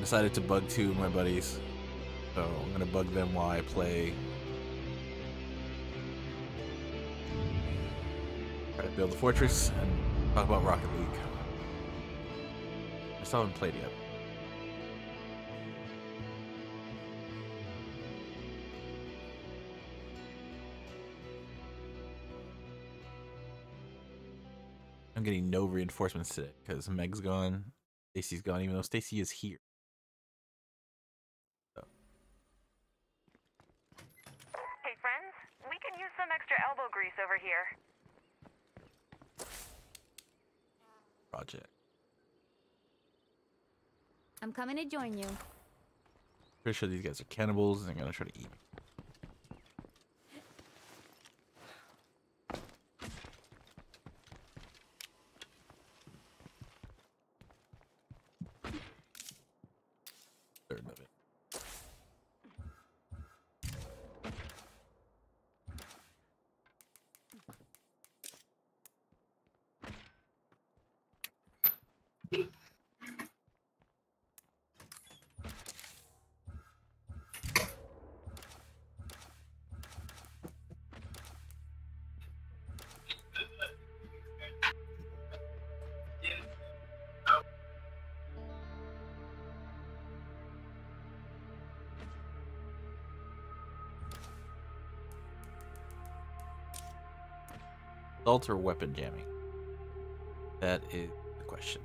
decided to bug two of my buddies, so I'm gonna bug them while I play. Try to build a fortress and talk about Rocket League. I still haven't played yet. I'm getting no reinforcements today because Meg's gone, Stacy's gone, even though Stacy is here. So. Hey friends, we can use some extra elbow grease over here. Project. I'm coming to join you. Pretty sure these guys are cannibals and they're gonna try to eat me. Third of it. Assault or weapon jamming? That is the question.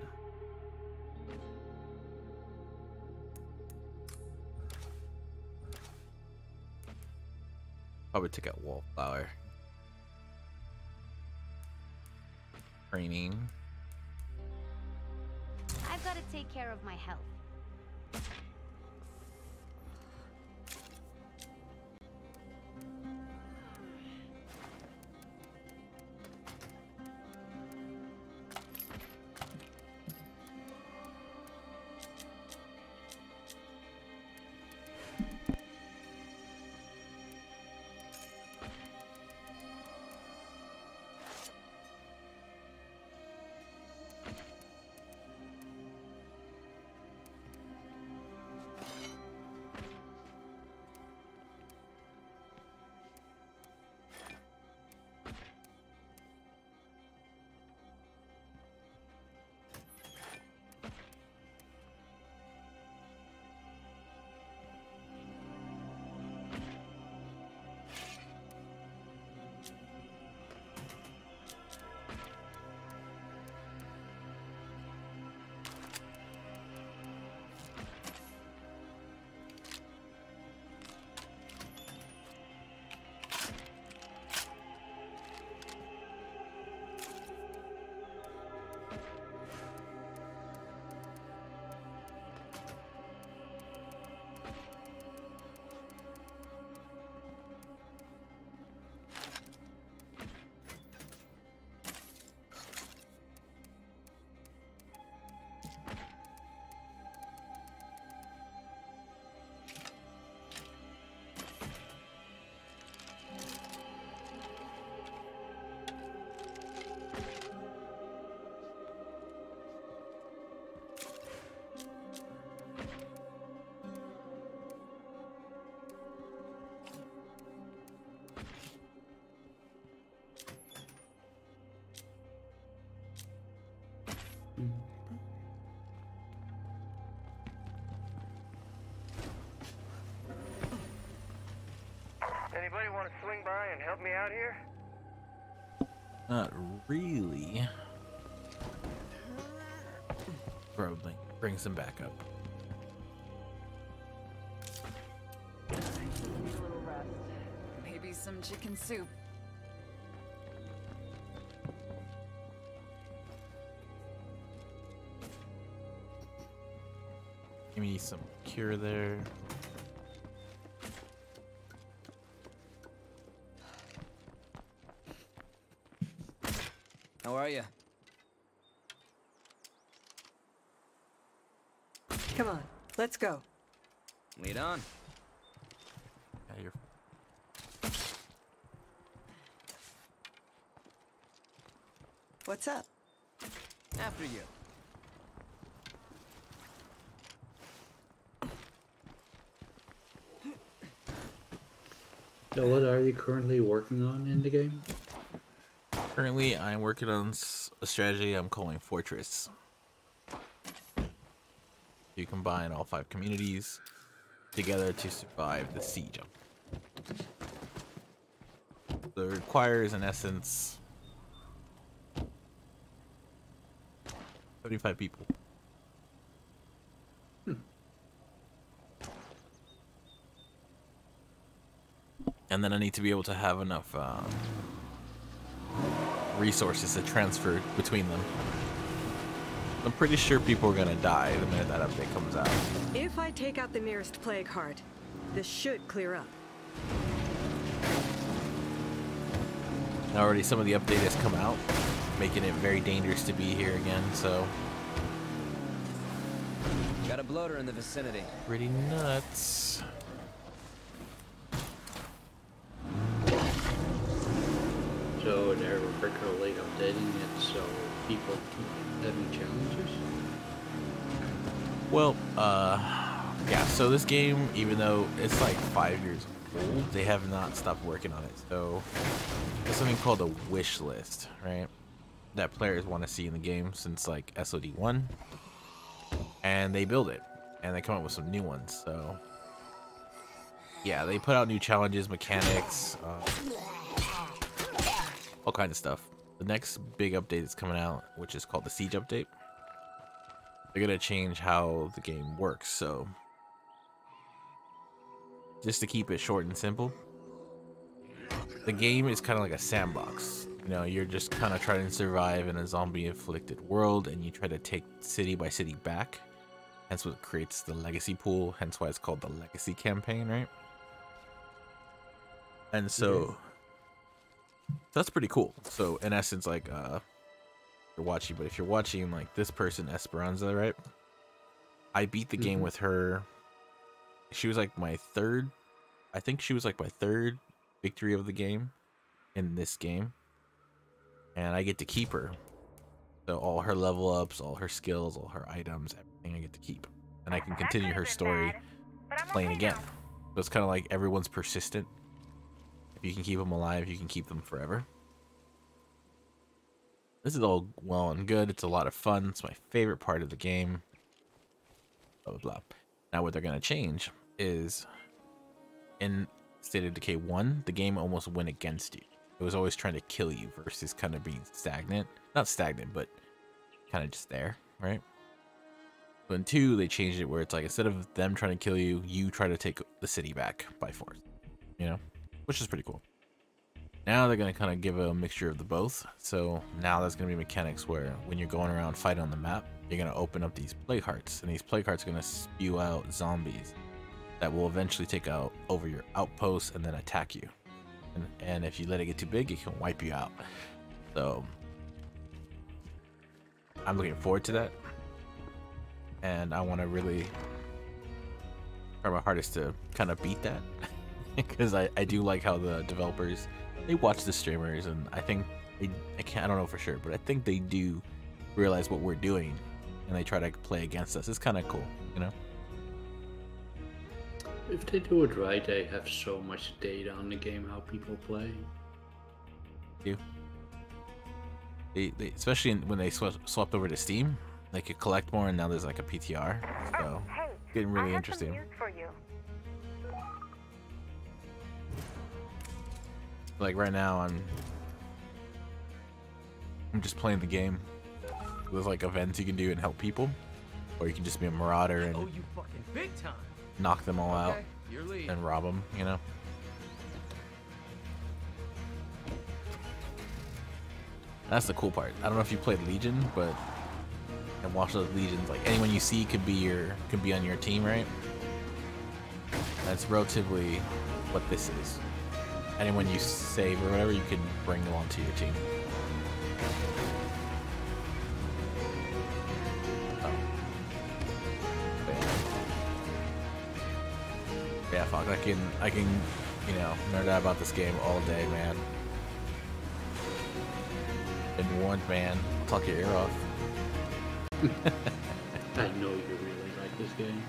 Probably take out Wallflower. Training. I've got to take care of my health. Anybody want to swing by and help me out here? Not really. Probably brings them back up. Need a little rest. Maybe some chicken soup. Give me some cure there. How are you? Come on, let's go. Lead on. Yeah, you're... What's up? After you. So what are you currently working on in the game? Currently, I'm working on a strategy I'm calling Fortress. You combine all 5 communities together to survive the siege. So it requires, in essence, 75 people. And then I need to be able to have enough resources to transfer between them. I'm pretty sure people are gonna die the minute that update comes out. If I take out the nearest plague heart, this should clear up. Now already some of the update has come out, making it very dangerous to be here again, so Got a bloater in the vicinity. pretty nuts. So they're regularly updating it so people keep having challenges? Well, yeah, so this game, even though it's like 5 years old, they have not stopped working on it. So there's something called a wish list, right? That players want to see in the game since like SOD1. And they build it. And they come up with some new ones, so yeah, they put out new challenges, mechanics, all kinds of stuff. The next big update is coming out, which is called the Siege update. They're gonna change how the game works, so just to keep it short and simple, the game is kind of like a sandbox. You know, you're just kind of trying to survive in a zombie-inflicted world, and you try to take city by city back. Hence what creates the legacy pool, hence why it's called the Legacy campaign, right? And so that's pretty cool. So in essence, like you're watching, but if you're watching like this person, Esperanza, right? I beat the game with her. She was like my third, I think she was like my third victory of the game in this game. And I get to keep her. So all her level ups, all her skills, all her items, everything I get to keep. And I can continue her story playing again. So it's kind of like everyone's persistent. If you can keep them alive, you can keep them forever. This is all well and good. It's a lot of fun. It's my favorite part of the game. Blah, blah, blah. Now what they're going to change is in State of Decay 1, the game almost went against you. It was always trying to kill you versus kind of being stagnant. Not stagnant, but kind of just there, right? But in 2, they changed it where it's like instead of them trying to kill you, you try to take the city back by force. You know? Which is pretty cool. Now they're going to kind of give a mixture of the both. So now there's going to be mechanics where when you're going around fighting on the map, you're going to open up these plague hearts. And these plague hearts are going to spew out zombies that will eventually take out over your outposts and then attack you. And if you let it get too big, it can wipe you out. So I'm looking forward to that. And I want to really try my hardest to kind of beat that. Because I do like how the developers, they watch the streamers, and I think I don't know for sure, but I think they do realize what we're doing, and they try to play against us. It's kind of cool, you know. If they do it right, they have so much data on the game, how people play. They especially when they swapped over to Steam, they could collect more, and now there's like a PTR, so it's getting really interesting. I have some news for you. Like right now, I'm just playing the game. There's like events you can do and help people, or you can just be a marauder and Oh, you fucking big time. knock them all out Your lead. and rob them. You know. That's the cool part. I don't know if you played Legion, but and watch those Legions. Like anyone you see could be on your team, right? That's relatively what this is. Anyone you save or whatever, you can bring them onto your team. Oh. Yeah, fuck. I can, you know, nerd out about this game all day, man. Been warned, man. I'll talk your ear off. I know you really like this game.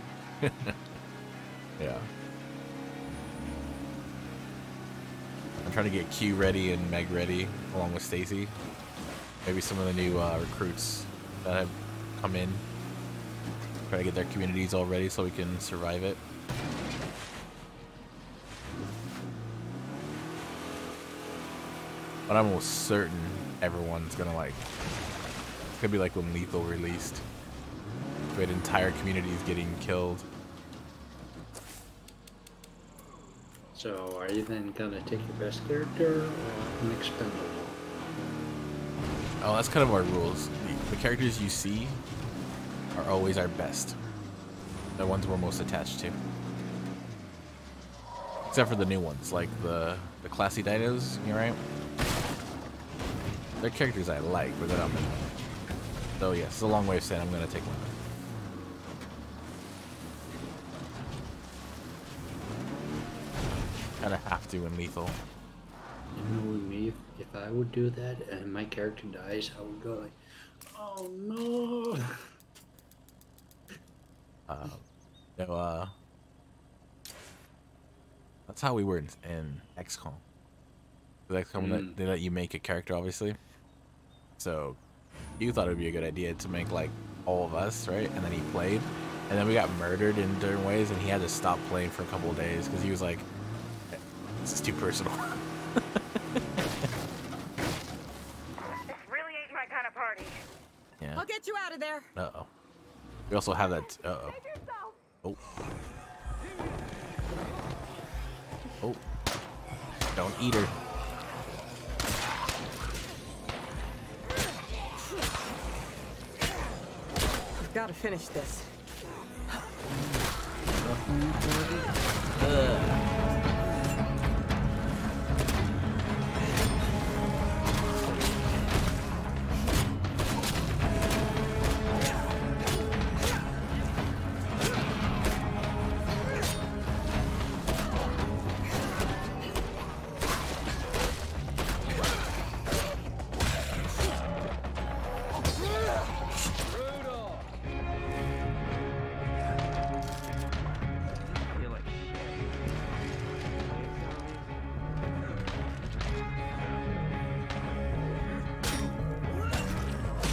Yeah. I'm trying to get Q ready and Meg ready, along with Stacy. Maybe some of the new recruits that have come in. Try to get their communities all ready so we can survive it. But I'm almost certain everyone's gonna like. It's gonna be like when Lethal released. We had entire communities getting killed. So, are you then gonna take your best character or an expendable? Oh, that's kind of our rules. The characters you see are always our best. The ones we're most attached to. Except for the new ones, like the classy dinos, you're right? They're characters I like, but they're not many. So yes, it's a long way of saying I'm gonna take one. Kinda have to in Lethal. You know, with me, if I would do that and my character dies, I would go like, oh no. No, that's how we were in XCOM. XCOM, they let you make a character, obviously. So you thought it would be a good idea to make like all of us, right? And then he played, and then we got murdered in different ways, and he had to stop playing for a couple of days because he was like, "This is too personal." This really ain't my kind of party. Yeah. I'll get you out of there. Uh-oh. We also have that. Uh-oh. Oh. Oh. Don't eat her. I've got to finish this.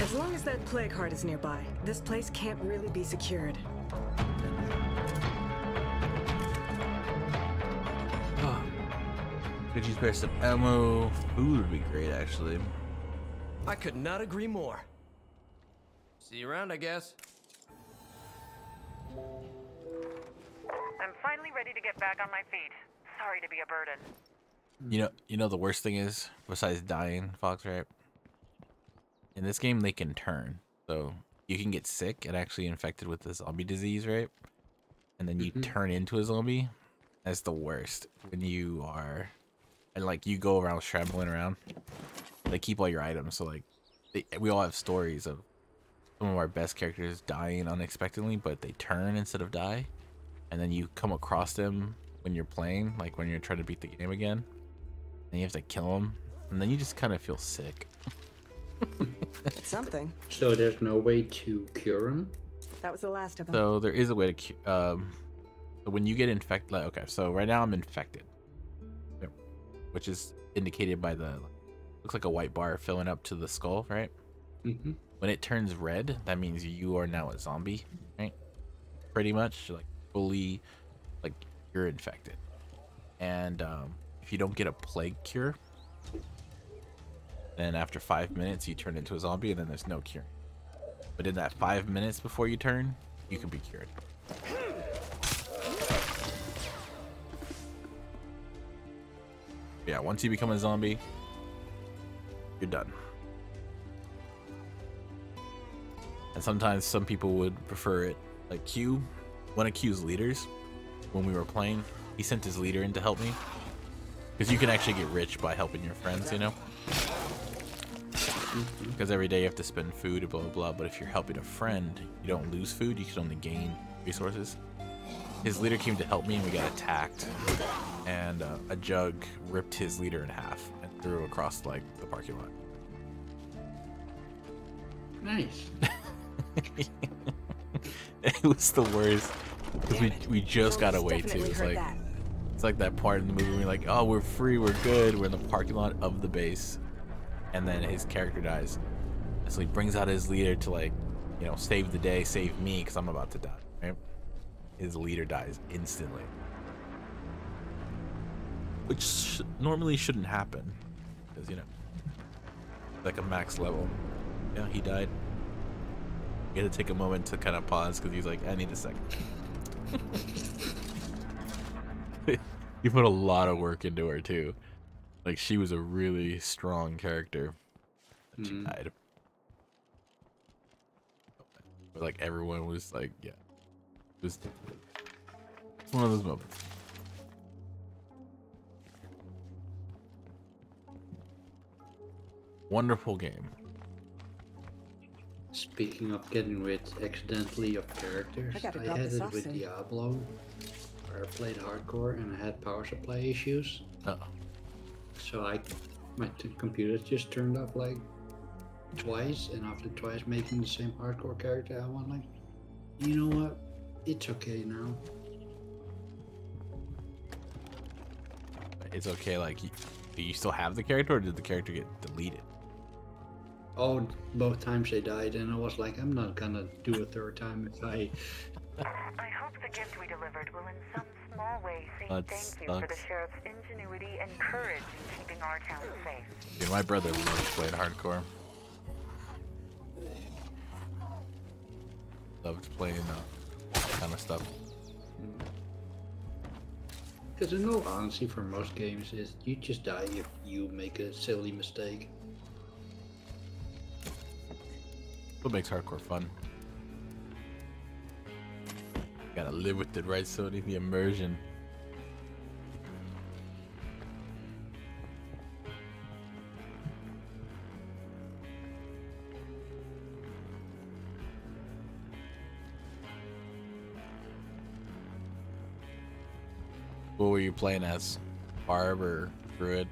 As long as that plague heart is nearby, this place can't really be secured. Could you spare some ammo? Food would be great, actually. I could not agree more. See you around, I guess. I'm finally ready to get back on my feet. Sorry to be a burden. You know the worst thing is, besides dying, Fox, right? In this game, they can turn. So you can get sick and actually infected with the zombie disease, right? And then you turn into a zombie. That's the worst. When you are, and like you go around scrambling around. They keep all your items. So like, we all have stories of some of our best characters dying unexpectedly, but they turn instead of die. And then you come across them when you're playing, like when you're trying to beat the game again. And you have to kill them. And then you just kind of feel sick. Something. So there's no way to cure him? That was the last of them. So there is a way to so when you get infected, like, okay, so right now I'm infected, which is indicated by the, looks like a white bar filling up to the skull, right? When it turns red, that means you are now a zombie, right? Pretty much, like fully, like you're infected. And if you don't get a plague cure, then after 5 minutes you turn into a zombie, and then there's no cure. But in that 5 minutes before you turn, you can be cured. Yeah, once you become a zombie, you're done. And sometimes some people would prefer it. Like Q, one of Q's leaders, when we were playing, he sent his leader in to help me. Because you can actually get rich by helping your friends, you know? Because every day you have to spend food, blah, blah, blah. But if you're helping a friend, you don't lose food, you can only gain resources. His leader came to help me, and we got attacked. And a jug ripped his leader in half and threw across, like, the parking lot. Nice. It was the worst. Because we just got away, too. It's like, like that part in the movie where you're like, oh, we're free, we're good, we're in the parking lot of the base, and then his character dies. So he brings out his leader to, like, you know, save the day, save me, because I'm about to die, right? His leader dies instantly. Which normally shouldn't happen, because, you know, like a max level. Yeah, he died. You had to take a moment to kind of pause, because he's like, I need a second. You put a lot of work into her, too. Like, she was a really strong character. And she died. But, like, everyone was like, yeah. It's one of those moments. Wonderful game. Speaking of getting rid accidentally of characters, I had it with Diablo, where I played hardcore and I had power supply issues. So my computer just turned off like twice, and after twice making the same hardcore character, I went like, you know what? It's okay now. It's okay, like, do you still have the character, or did the character get deleted? Oh, both times they died, and I was like, I'm not gonna do a third time if I... I hope the gift we delivered will in some small way say That thank you for the sucks. sheriff's ingenuity and courage in keeping our town safe. Dude, my brother loves playing hardcore. Loved playing that kind of stuff. Because in all honesty, for most games, is you just die if you make a silly mistake. What makes hardcore fun? Gotta live with it, right, Sony? The immersion. What were you playing as? Barb or Druid?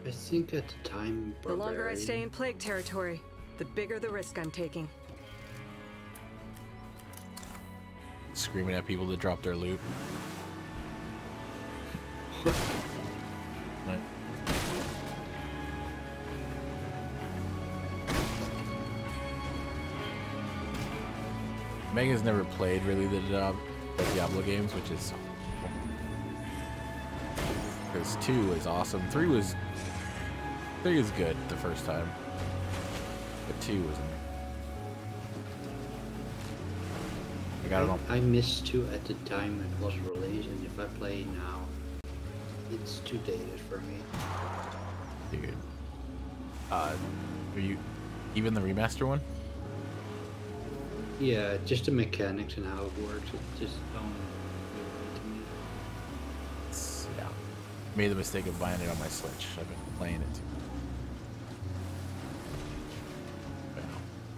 I think at the time, The longer I stay in plague territory, the bigger the risk I'm taking. Screaming at people to drop their loot. Right. Megan's never played really the Diablo games, which is because 2 was awesome. 3 was good the first time, but 2 was. I got it on. I missed 2 at the time it was released, and if I play now, it's too dated for me. Dude, are you even the remaster one? Yeah, just the mechanics and how it works, it just don't feel right to me. Yeah, made the mistake of buying it on my Switch. I've been playing it.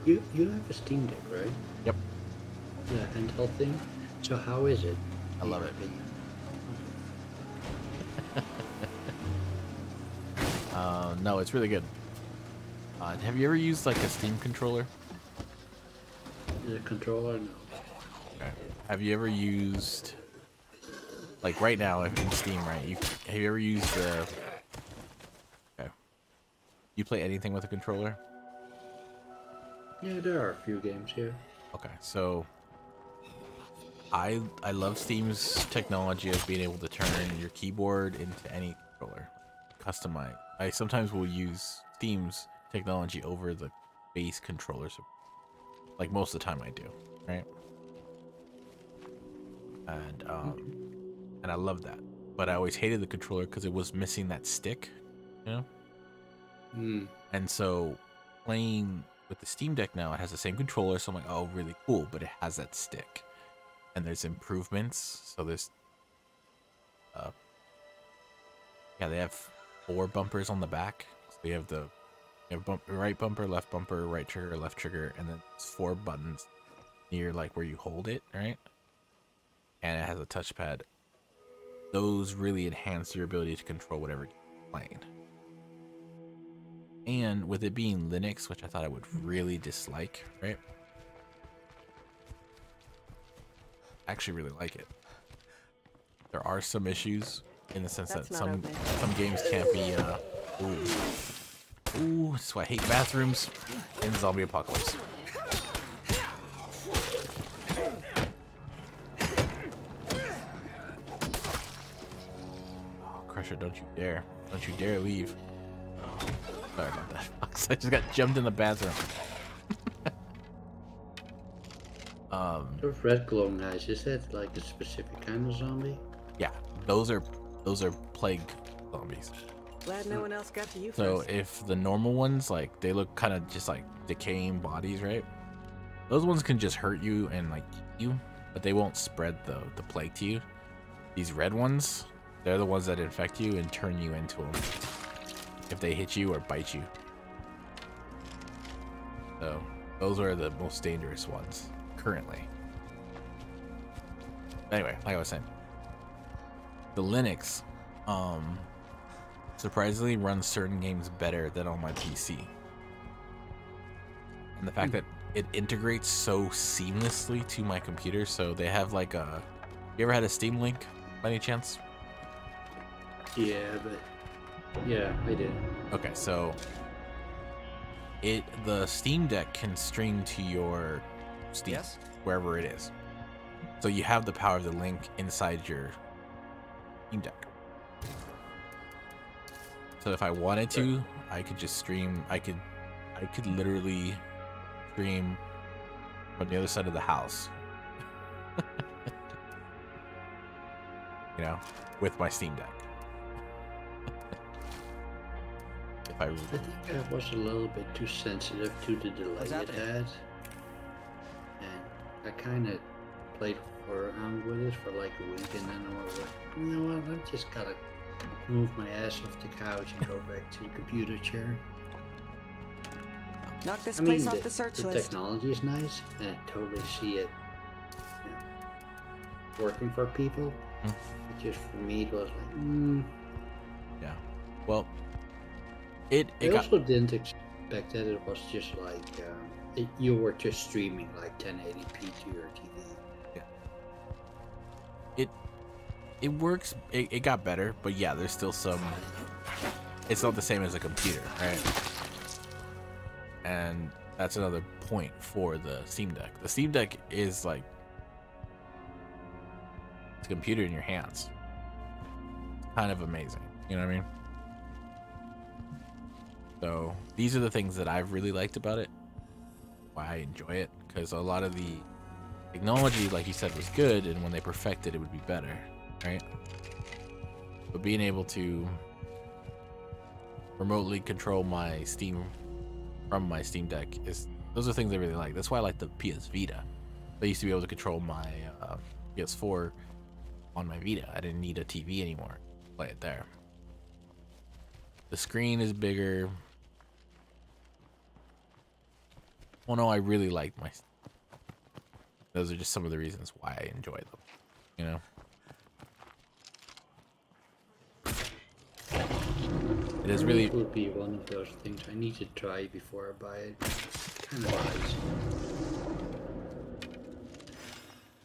You have a Steam Deck, right? Yep. The handheld thing. So how is it? I love it. No, it's really good. Have you ever used like a Steam controller? The controller, no. Okay. Have you ever used, like right now in Steam, right? Have you ever used the? Okay. You play anything with a controller? Yeah, there are a few games here. Okay, so I love Steam's technology of being able to turn your keyboard into any controller, customize. I sometimes will use Steam's technology over the base controller, so like most of the time I do, right? And I love that, but I always hated the controller because it was missing that stick, you know. And so playing with the Steam Deck now, it has the same controller, so I'm like, oh, really cool, but it has that stick. And there's improvements, so there's yeah, they have 4 bumpers on the back. So you have the right bumper, left trigger, left trigger, and then it's 4 buttons near like where you hold it, right? And it has a touchpad. Those really enhance your ability to control whatever you're playing. And with it being Linux, which I thought I would really dislike, right? I actually really like it. there are some issues in the sense That's that not some games can't be. Ooh, that's why I hate bathrooms in zombie apocalypse. Oh, Crusher, don't you dare! Don't you dare leave! Sorry about that, Fox. I just got jumped in the bathroom. Those red glowing eyes, is that like a specific kind of zombie? Yeah, those are plague zombies. Glad no one else got to you So first. if the normal ones, like, they look kind of just like decaying bodies, right? Those ones can just hurt you and like eat you, but they won't spread the plague to you. These red ones, they're the ones that infect you and turn you into them if they hit you or bite you. So those are the most dangerous ones currently. Anyway, like I was saying, the Linux surprisingly runs certain games better than on my PC. And the fact that it integrates so seamlessly to my computer, so they have like a... You ever had a Steam Link by any chance? Yeah, but yeah, I did. Okay, so the Steam Deck can stream to your Steam, Yes? wherever it is. So you have the power of the Link inside your Steam Deck. So if I wanted to, I could just stream. I could literally stream from the other side of the house. You know, with my Steam Deck. If I think I was a little bit too sensitive to the delay it had, and I kind of played around with it for like a week, and then I was like, you know what, I just gotta move my ass off the couch and go back to the computer chair. Knock this I mean, place off the search the list. technology is nice, and I totally see it, you know, working for people. But just for me, it was like, yeah. Well, I also didn't expect that it was just like you were just streaming like 1080p to your TV. Yeah. It works. It got better, but yeah, there's still some. It's not the same as a computer, right? And that's another point for the Steam Deck. The Steam Deck is like it's a computer in your hands. It's kind of amazing, you know what I mean? So these are the things that I've really liked about it, why I enjoy it, because a lot of the technology, like you said, was good, and when they perfected it would be better, right? But being able to remotely control my Steam from my Steam Deck those are things I really like. That's why I like the PS Vita. I used to be able to control my PS4 on my Vita. I didn't need a TV anymore. Play it there. The screen is bigger. Well, no, I really like my. Those are just some of the reasons why I enjoy them. You know. It is really. It would be one of those things I need to try before I buy it. Kind of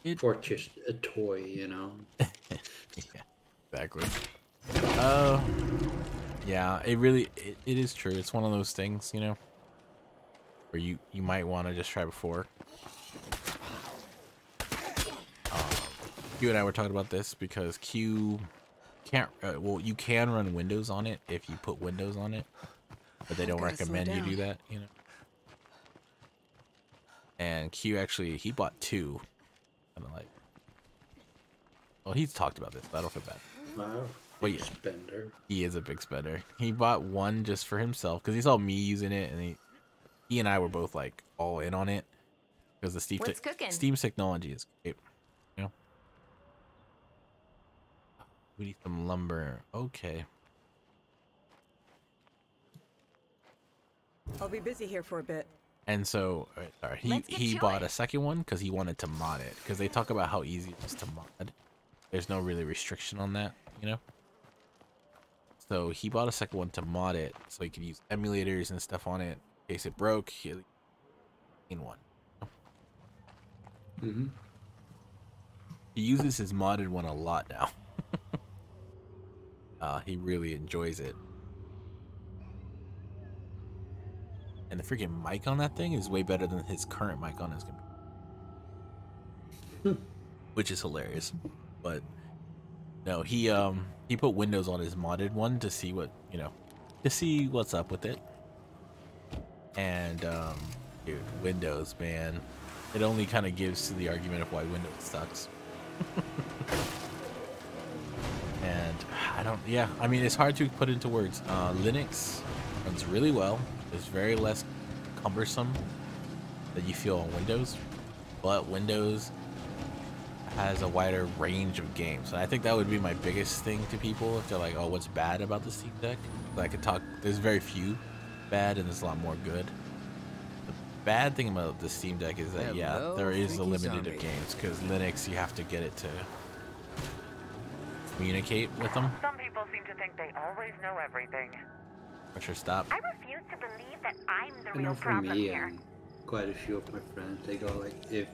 nice. For just a toy, you know. Yeah, exactly. Yeah, it is true. It's one of those things, you know, where you might want to just try before. Q and I were talking about this because Q can't. Well, you can run Windows on it if you put Windows on it, but they don't recommend you do that, you know. And Q actually he bought two, kind of like. Well, he's talked about this, but I don't feel bad. Wow. Big spender. He is a big spender. He bought one just for himself because he saw me using it, and he and I were both like all in on it because the Steam's technology is great. You know, we need some lumber. Okay. I'll be busy here for a bit. And so, sorry, he bought a second one because he wanted to mod it because they talk about how easy it is to mod. There's no really restriction on that, you know. So he bought a second one to mod it so he could use emulators and stuff on it in case it broke. He in one. He uses his modded one a lot now. He really enjoys it. And the freaking mic on that thing is way better than his current mic on his computer. Which is hilarious. But no, he put Windows on his modded one to see what, you know, to see what's up with it. And dude, Windows, man, it only kind of gives to the argument of why Windows sucks. And I mean, it's hard to put into words. Linux runs really well. It's very less cumbersome than you feel on Windows, but Windows has a wider range of games. And I think that would be my biggest thing to people if they're like, oh, what's bad about the Steam Deck? I could talk, there's very few bad and there's a lot more good. The bad thing about the Steam Deck is that, there is a limited of games, because Linux, you have to get it to communicate with them. Some people seem to think they always know everything. Pressure stop. I refuse to believe that I'm the I know real for problem me, here. quite a few of my friends, they go like, if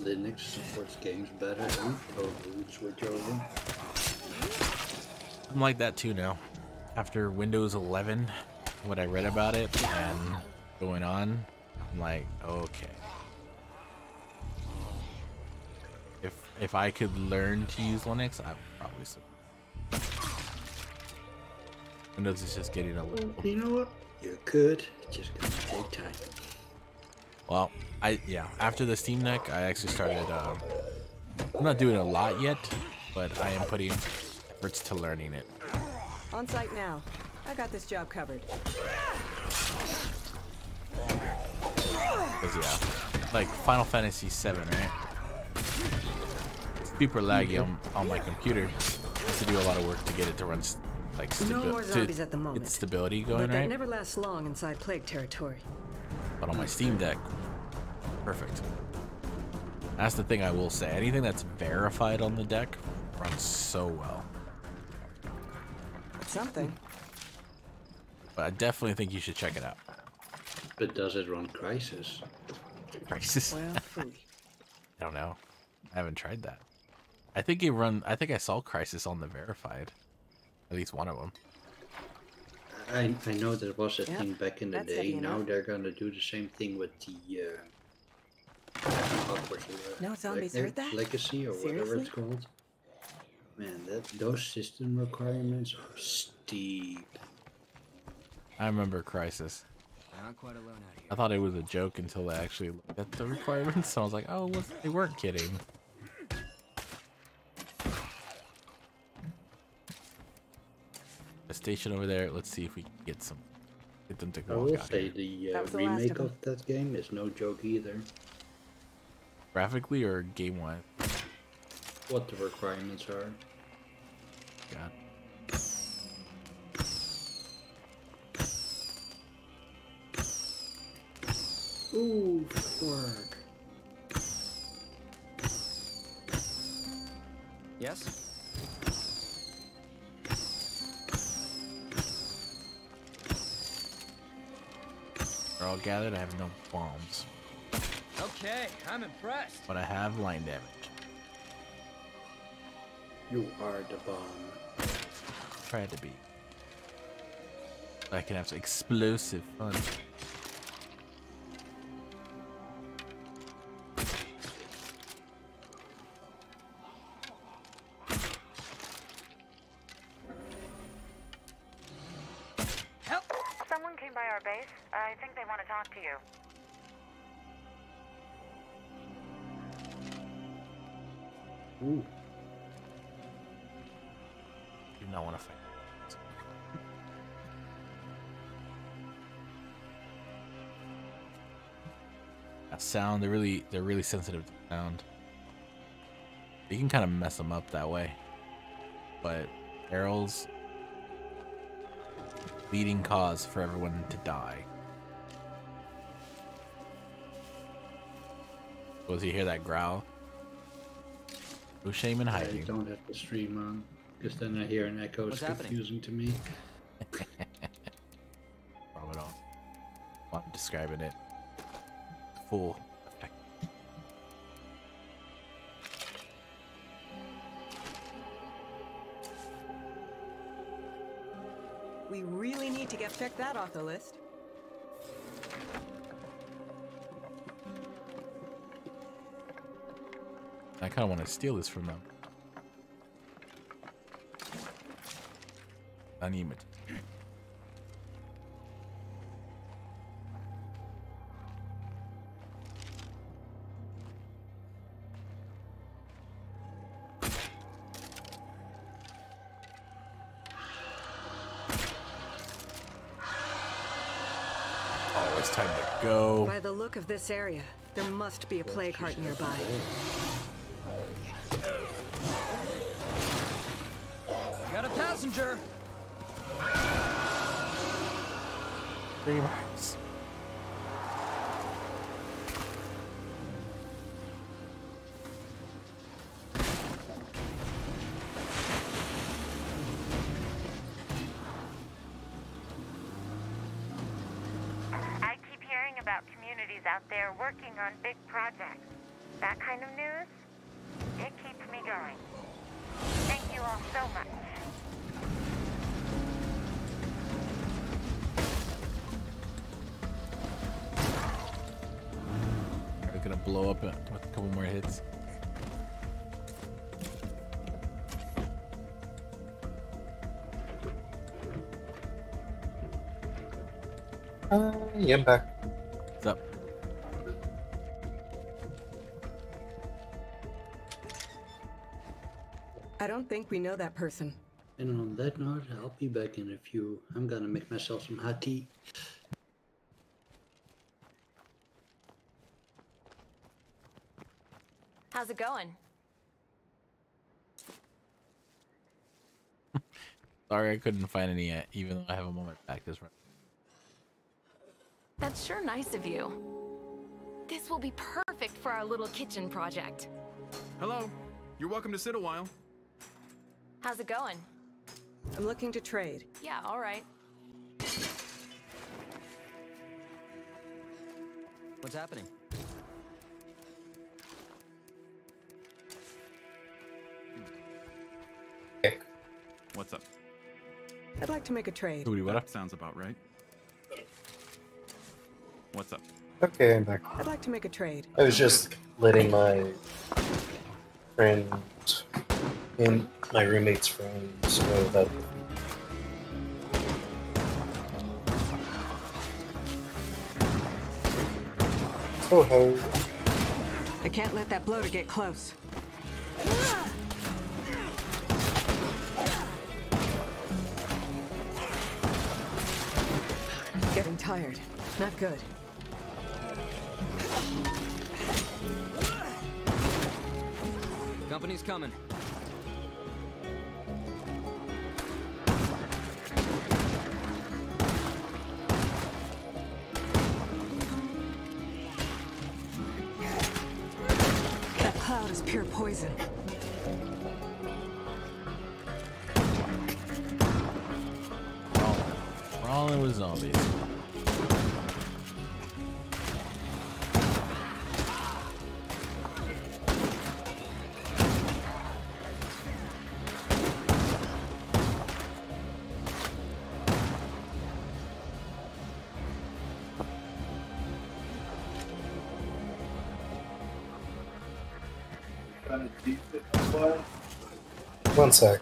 Linux supports games better, we totally would switch over. I'm like that too now. After Windows 11, what I read about it and going on, I'm like, okay. If I could learn to use Linux, I would probably switch. Windows is just getting a little. You know what? You could. It's just gonna take time. Well, after the Steam Deck, I actually started. I'm not doing a lot yet, but I am putting efforts to learning it. On site now. I got this job covered. Because like Final Fantasy VII, right? It's super laggy on my computer. I have to do a lot of work to get it to run like No more zombies at the moment. its stability going But that right. never lasts long inside plague territory. But on my Steam Deck, perfect. That's the thing I will say. Anything that's verified on the deck runs so well. Something. But I definitely think you should check it out. But does it run Crisis? Crisis? Well, food. I don't know. I haven't tried that. I think I saw Crisis on the verified. At least one of them. I know there was a thing back in the day. Now they're gonna do the same thing with the No zombies heard that? Legacy or whatever it's called. Man, those system requirements are steep. I remember Crisis. Not quite alone out here. I thought it was a joke until I actually looked at the requirements. So I was like, oh, they weren't kidding. A station over there. Let's see if we can get them to I walk will out say here. the remake of that game is no joke either. Graphically or game-wise? What the requirements are. God. Ooh, fork. Yes? They're all gathered. I have no bombs. Okay, I'm impressed. But I have line damage. You are the bomb. Try to be. I can have some explosive fun. Help! Someone came by our base. I think they want to talk to you. Ooh. Do not want to fight. That sound, they're really sensitive to sound. You can kind of mess them up that way. But arrows, leading cause for everyone to die. Was he hear that growl? No shame in I hiding. don't have the stream on, because then I hear an echo. It's confusing to me. Problem at all. I'm describing it. Full effect. we really need to check that off the list. I kind of want to steal this from them. I need it. Oh, it's time to go. By the look of this area, there must be a plague heart nearby. Got a passenger. Dreamers. I keep hearing about communities out there working on big projects. That kind of news, it keeps me going. Thank you all so much. We're gonna blow up with a couple more hits. Yeah, I'm back. What's up? I don't think we know that person. And on that note, I'll be back in a few. I'm gonna make myself some hot tea. How's it going? Sorry, I couldn't find any yet, even though I have a moment back this run. That's sure nice of you. This will be perfect for our little kitchen project. Hello. You're welcome to sit a while. How's it going? I'm looking to trade. Yeah, all right. What's happening? What's up? I'd like to make a trade. Booty, what up? Sounds about right. What's up? Okay, I'm back. I'd like to make a trade. I was just letting my friend and my roommate's friends know that. Oh ho. I can't let that bloater get close. Getting tired. Not good. Company's coming. That cloud is pure poison. We're all in with zombies. One sec.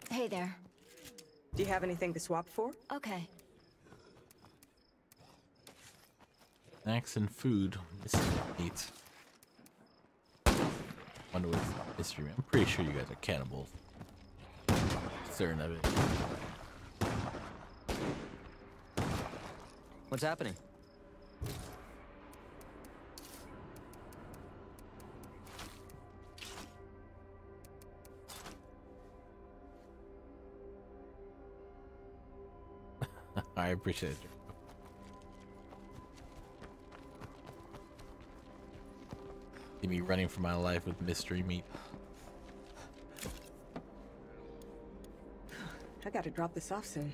Hey there. Do you have anything to swap for? Okay. Snacks and food. This is meat. Wonder what's mystery. I'm pretty sure you guys are cannibals. Certain of it. What's happening? I appreciate it. See me running for my life with mystery meat. gotta drop this off soon.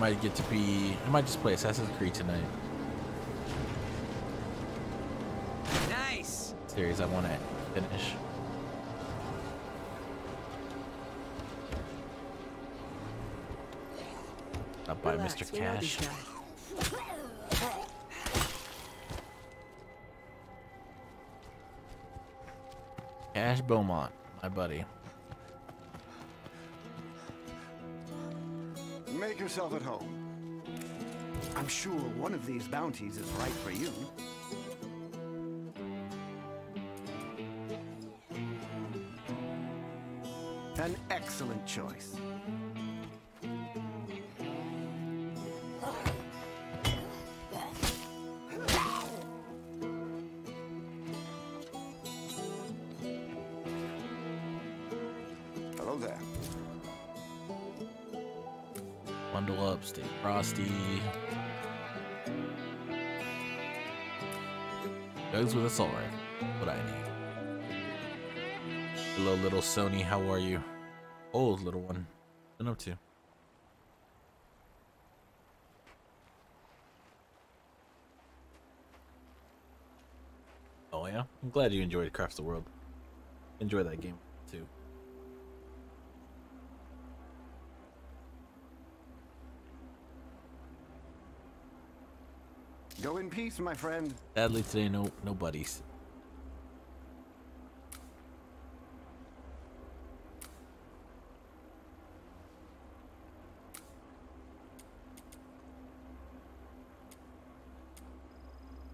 I might just play Assassin's Creed tonight. Nice. Series I want to finish. Up by Mr. Cash. Cash Beaumont, my buddy. Make yourself at home. I'm sure one of these bounties is right for you. An excellent choice. Hello there. Bundle up, stay frosty. Goes with assault rifle. What I need. Hello, little Sony. How are you? Old little one. Been up to. Oh yeah. I'm glad you enjoyed Crafts the World. Enjoy that game too. Go in peace, my friend. Sadly today, no buddies.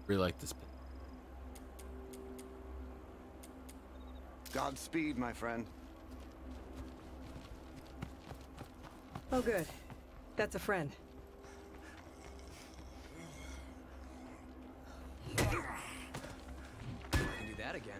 Really like this. Godspeed, my friend. Oh, good. That's a friend. Can do that again.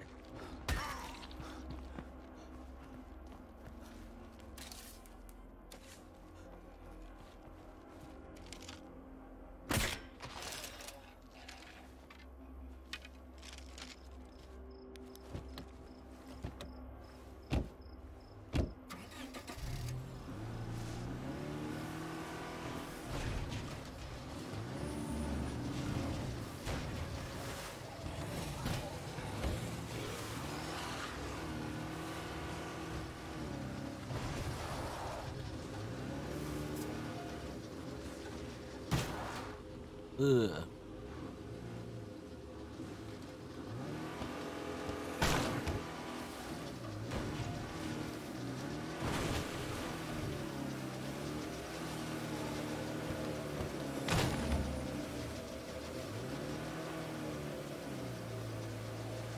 Ugh.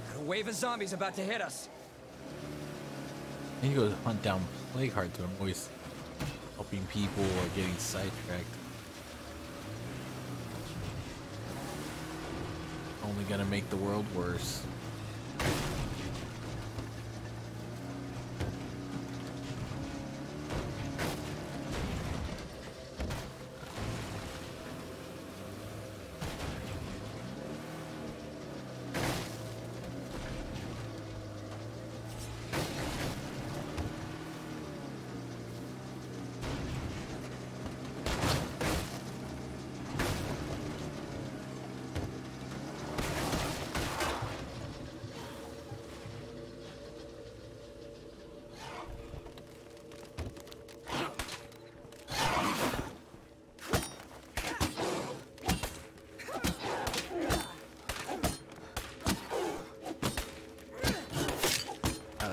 Got a wave of zombies about to hit us. I need to go hunt down Plague Heart too. I'm always helping people or getting sidetracked. Only gonna make the world worse.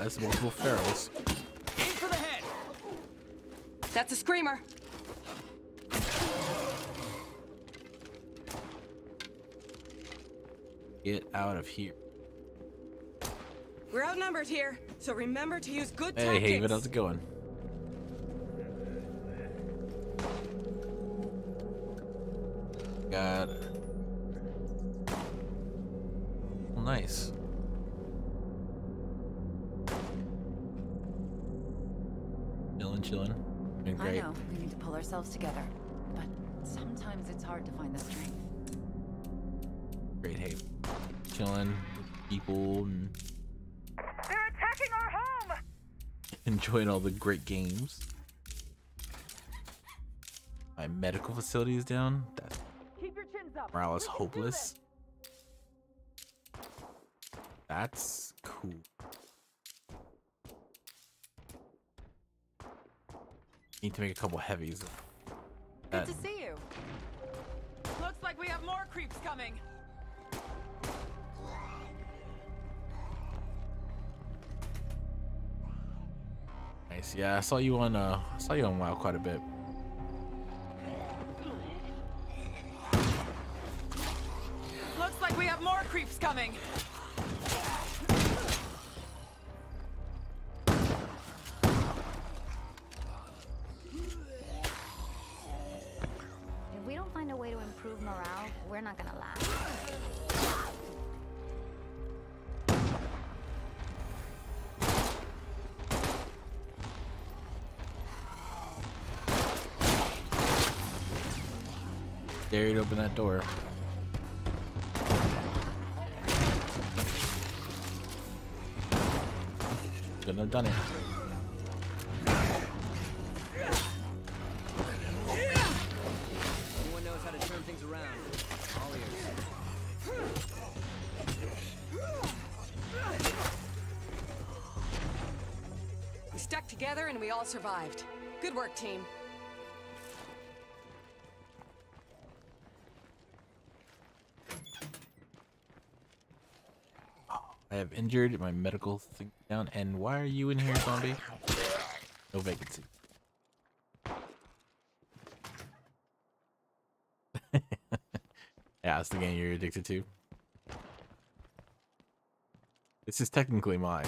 That's multiple ferals. Aim for the head. That's a screamer. Get out of here. We're outnumbered here, so remember to use good Hey, tactics. Haven, how's it going? Got it. Oh, nice. chilling. Doing great. I know, we need to pull ourselves together. But sometimes it's hard to find the strength. Great, hey. Chilling with people and They're attacking our home! enjoying all the great games. My medical facility is down. That's Keep your chins up. morale is hopeless. That's cool. Need to make a couple heavies. Good to see you. Looks like we have more creeps coming. Nice. Yeah, I saw you on WoW quite a bit. Looks like we have more creeps coming. If we don't find a way to improve morale, we're not gonna last. Dare you to open that door. Couldn't have done it. Anyone knows how to turn things around? All ears. We stuck together and we all survived. Good work, team. I have injured my medical thing down. And why are you in here, zombie? No vacancy. Yeah, it's the game you're addicted to. This is technically mine.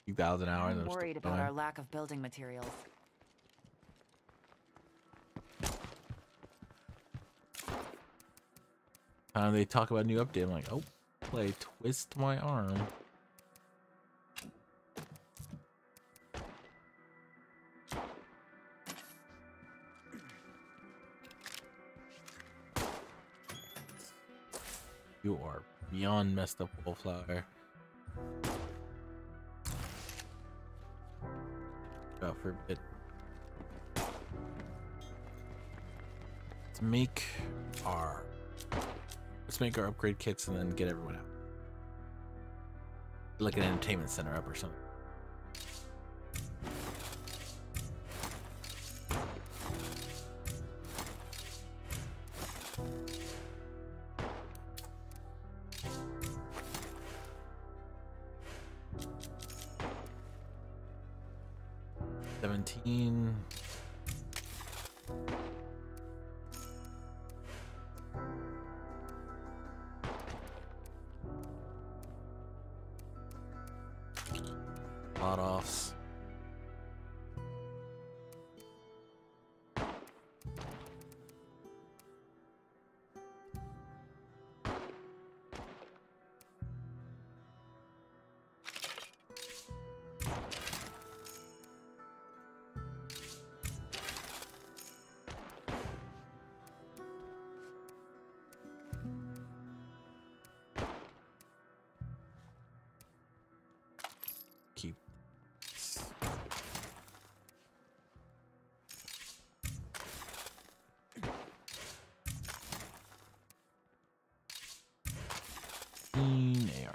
2,000 hours. I'm worried about our lack of building materials. They talk about a new update. I'm like, oh, play twist my arm. You are beyond messed up, Wallflower. About for a bit. Let's make our upgrade kits and then get everyone out. Like an entertainment center up or something. Lot offs. Keep AR.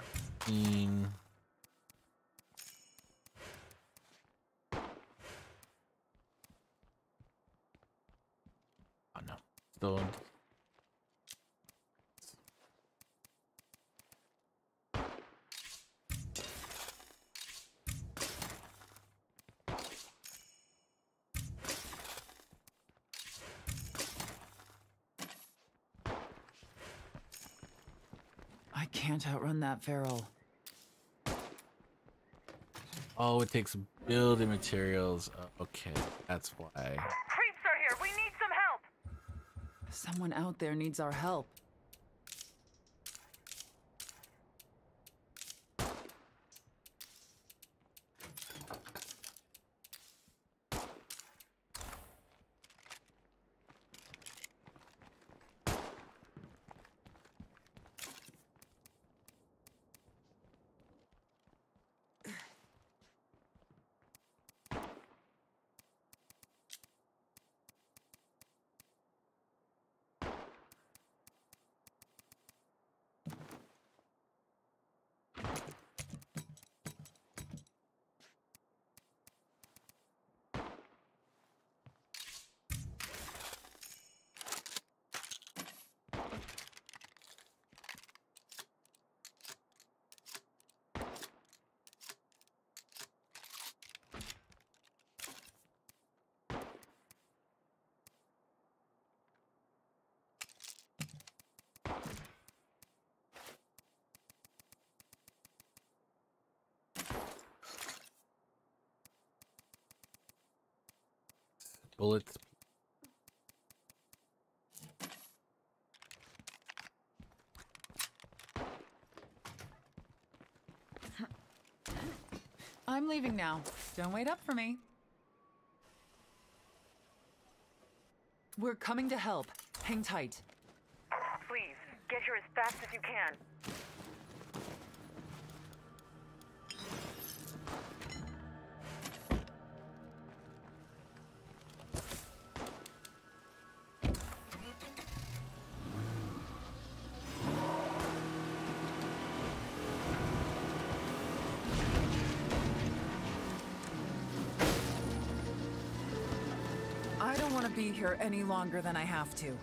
Oh no. Still I can't outrun that feral. Oh, it takes building materials. Okay, that's why. Creeps are here. We need some help. Someone out there needs our help. bullets. I'm leaving now. Don't wait up for me. We're coming to help. Hang tight. Please, get here as fast as you can. I don't want to be here any longer than I have to.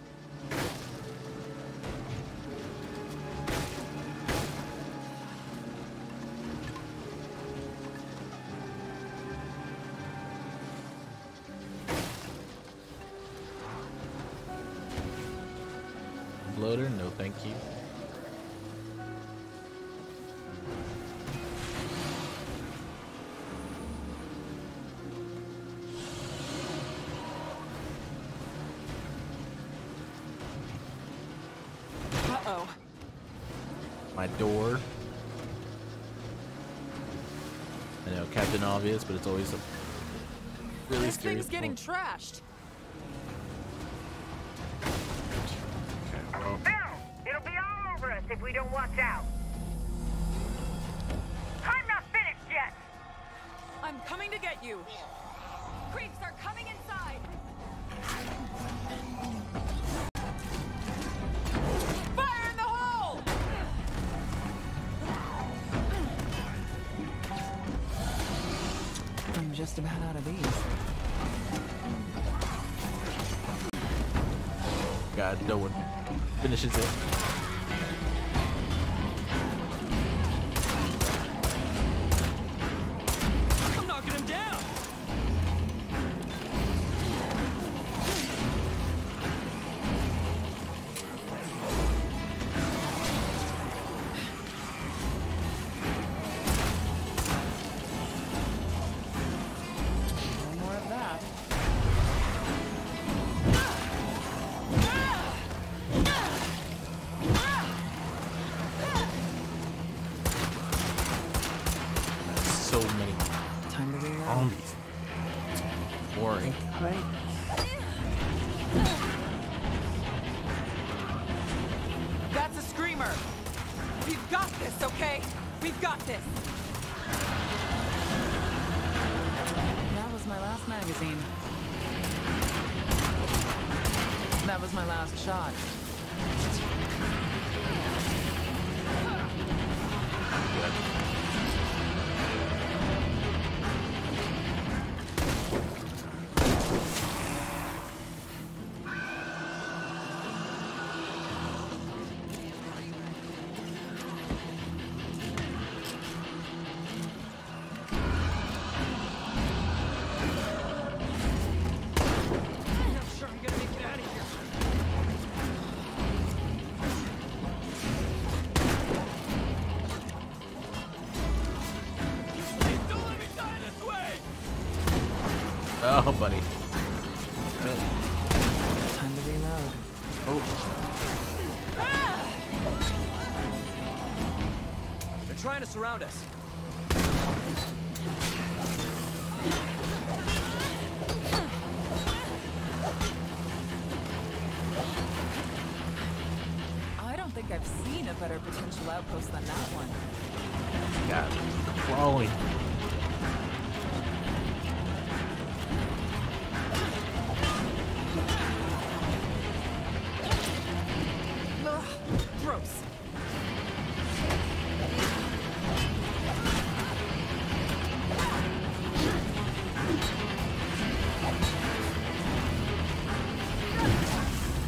Bloater, no thank you. Uh-oh. My door. I know, Captain Obvious, but it's always a really This scary. thing's getting trashed. Okay, well, It'll be all over us if we don't watch out. I'm not finished yet. I'm coming to get you. Creeps are coming inside. Fire in the hole! I'm just about out of these. God, no one finishes it. I'm knocking him down. No more of that. So many Time to reload. zombies. Boring. Right. That's a screamer. We've got this, okay? We've got this. That was my last magazine. That was my last shot. Oh, buddy. Time to reload. Oh, They're trying to surround us. I don't think I've seen a better potential outpost than that one. God, crawling. Ugh, gross.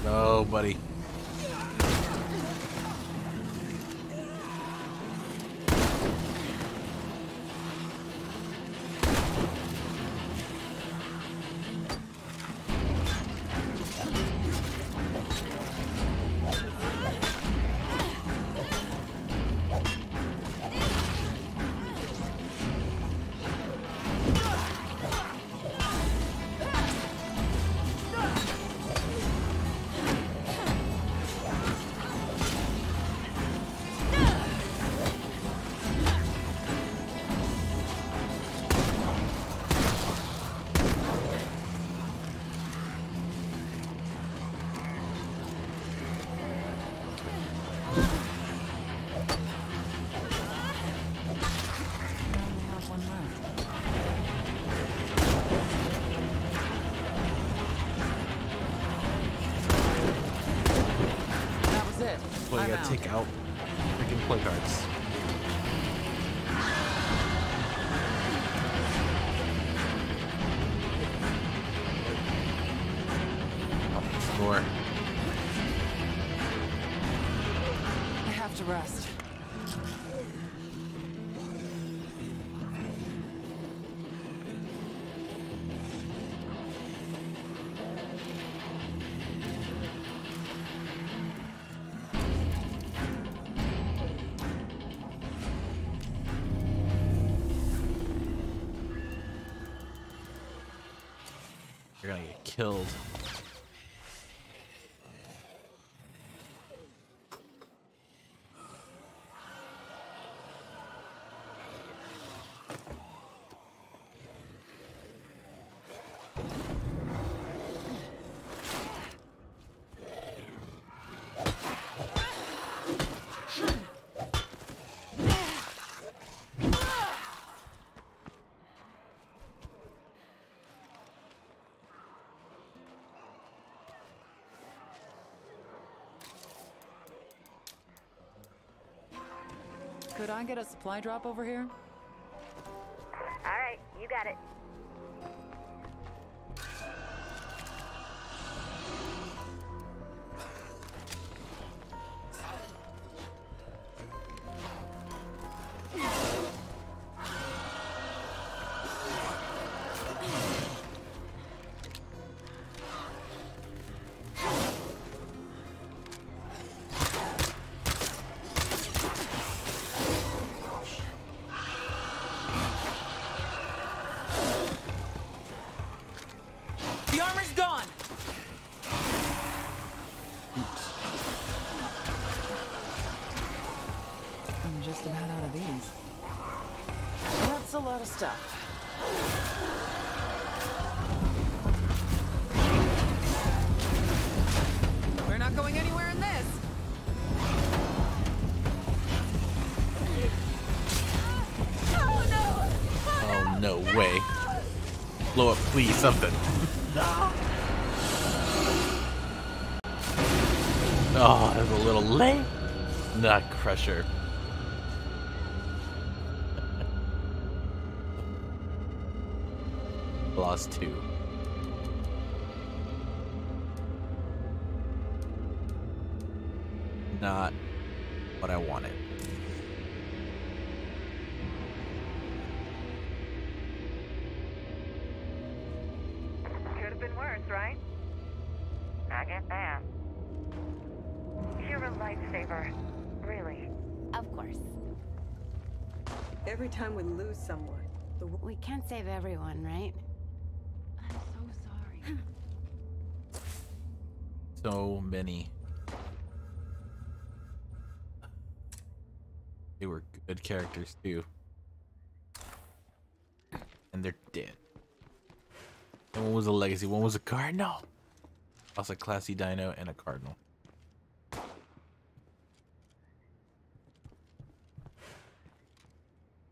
Oh, buddy. Well, you gotta take out freaking play cards. Oh, score. I have to rest. You're gonna get killed. Could I get a supply drop over here? All right, you got it. Just about out of these. That's a lot of stuff. We're not going anywhere in this. Oh, no way. Blow up, please, something. Oh, that was a little late. Nut crusher. Lost 2. Not what I wanted. Could have been worse, right? I get that. You're a lifesaver. Really. Of course. Every time we lose someone, we can't save everyone, right? I'm so sorry. So many. They were good characters too. And they're dead. And one was a legacy, one was a cardinal. Also a classy dino and a cardinal.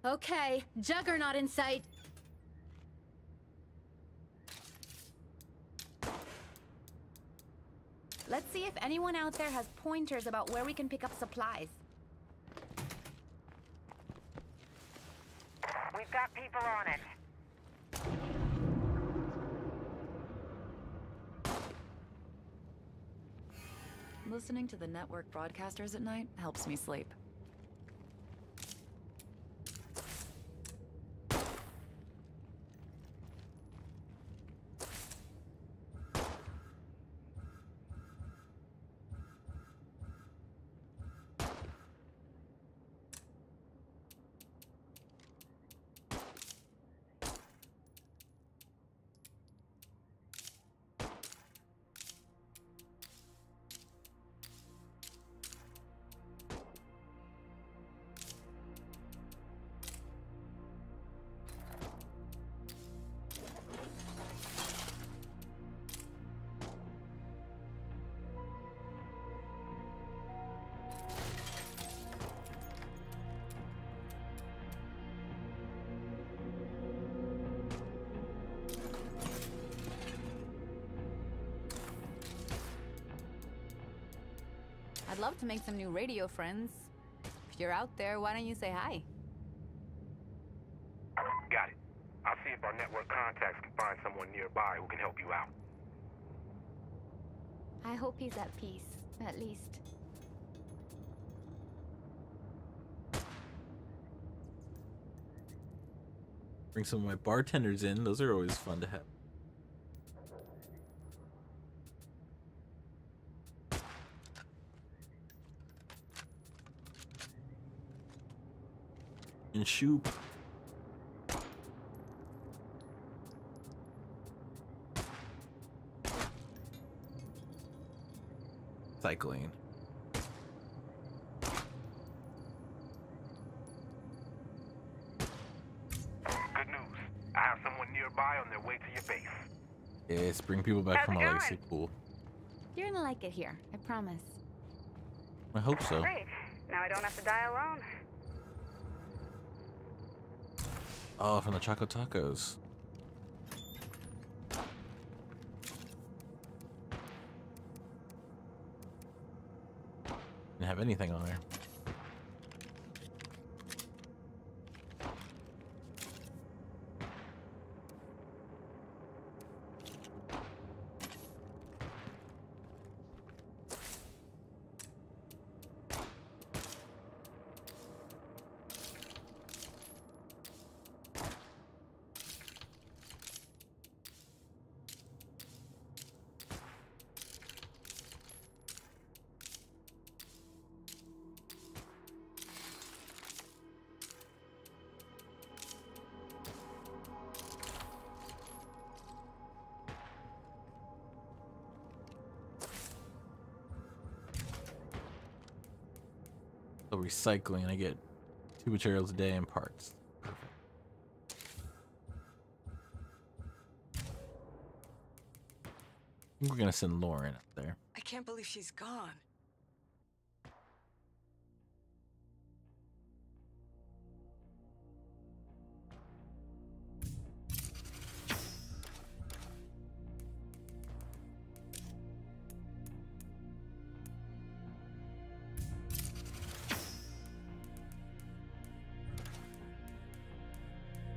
Okay, Juggernaut in sight. Let's see if anyone out there has pointers about where we can pick up supplies. We've got people on it. Listening to the network broadcasters at night helps me sleep. I'd love to make some new radio friends. If you're out there, why don't you say hi? Got it. I'll see if our network contacts can find someone nearby who can help you out. I hope he's at peace, at least. Bring some of my bartenders in. Those are always fun to have. And shoop. Cycling. Good news. I have someone nearby on their way to your base. Yes, bring people back from a legacy pool. You're gonna like it here, I promise. I hope so. Great. Now I don't have to die alone. Oh, from the Choco Tacos. Didn't have anything on there. So recycling, I get 2 materials a day and parts. Perfect. I think we're gonna send Lauren up there. I can't believe she's gone.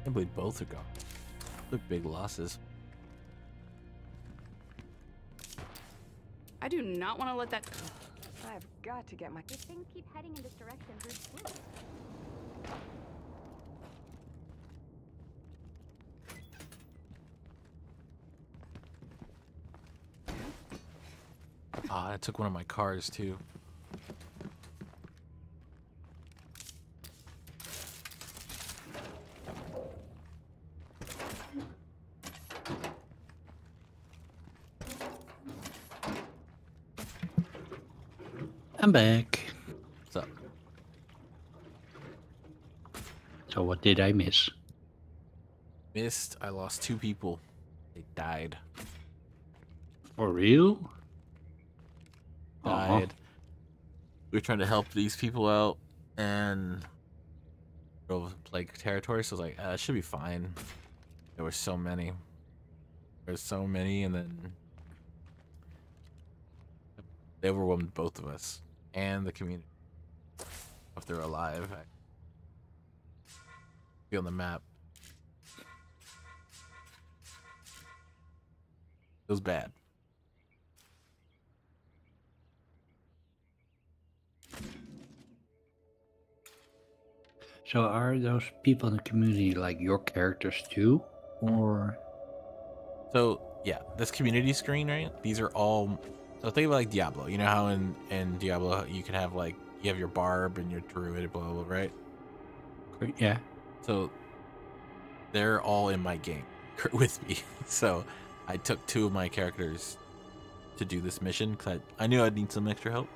I believe both are gone. Look, big losses. I do not want to let that. I've got to get my. If things keep heading in this direction, we're screwed. Ah, I took one of my cars too. I'm back. What's up? So what did I miss? Missed. I lost 2 people. They died. For real? Died. We were trying to help these people out and drove like territory, so I was like, it should be fine. There were so many. There's so many, and then they overwhelmed both of us and the community. If they're alive, be on the map. It was bad. So are those people in the community like your characters too? Or so yeah, this community screen, right? These are all, so think about like Diablo. You know how in Diablo you can have like, you have your barb and your druid, blah, blah, blah, right? Yeah. So they're all in my game with me. So I took 2 of my characters to do this mission because I knew I'd need some extra help,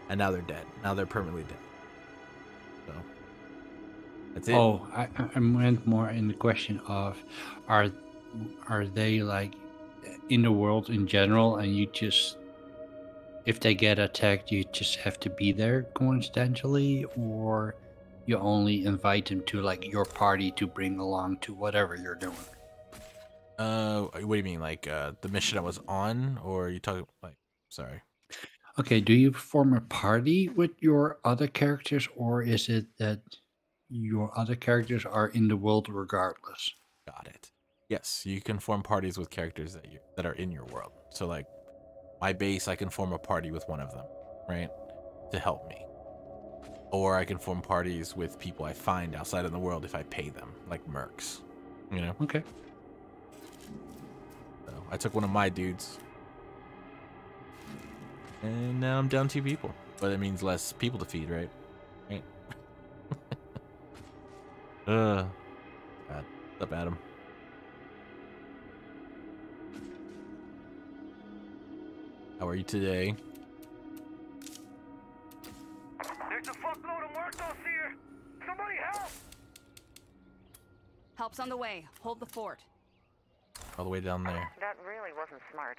and now they're dead. Now they're permanently dead. So that's it. Oh, I meant more in the question of, are they like in the world in general, and you just, if they get attacked, you just have to be there coincidentally, or you only invite them to like your party to bring along to whatever you're doing? What do you mean, like the mission I was on, or are you talking like? Sorry. Okay, do you form a party with your other characters, or is it that your other characters are in the world regardless? Got it. Yes, you can form parties with characters that are in your world. So like my base, I can form a party with one of them, right? To help me. Or I can form parties with people I find outside of the world if I pay them, like mercs. You know? Okay. So I took one of my dudes. And now I'm down 2 people. But it means less people to feed, right? Right. God. What's up, Adam? How are you today? There's a fuckload of Marcos here! Somebody help! Help's on the way. Hold the fort. All the way down there. That really wasn't smart.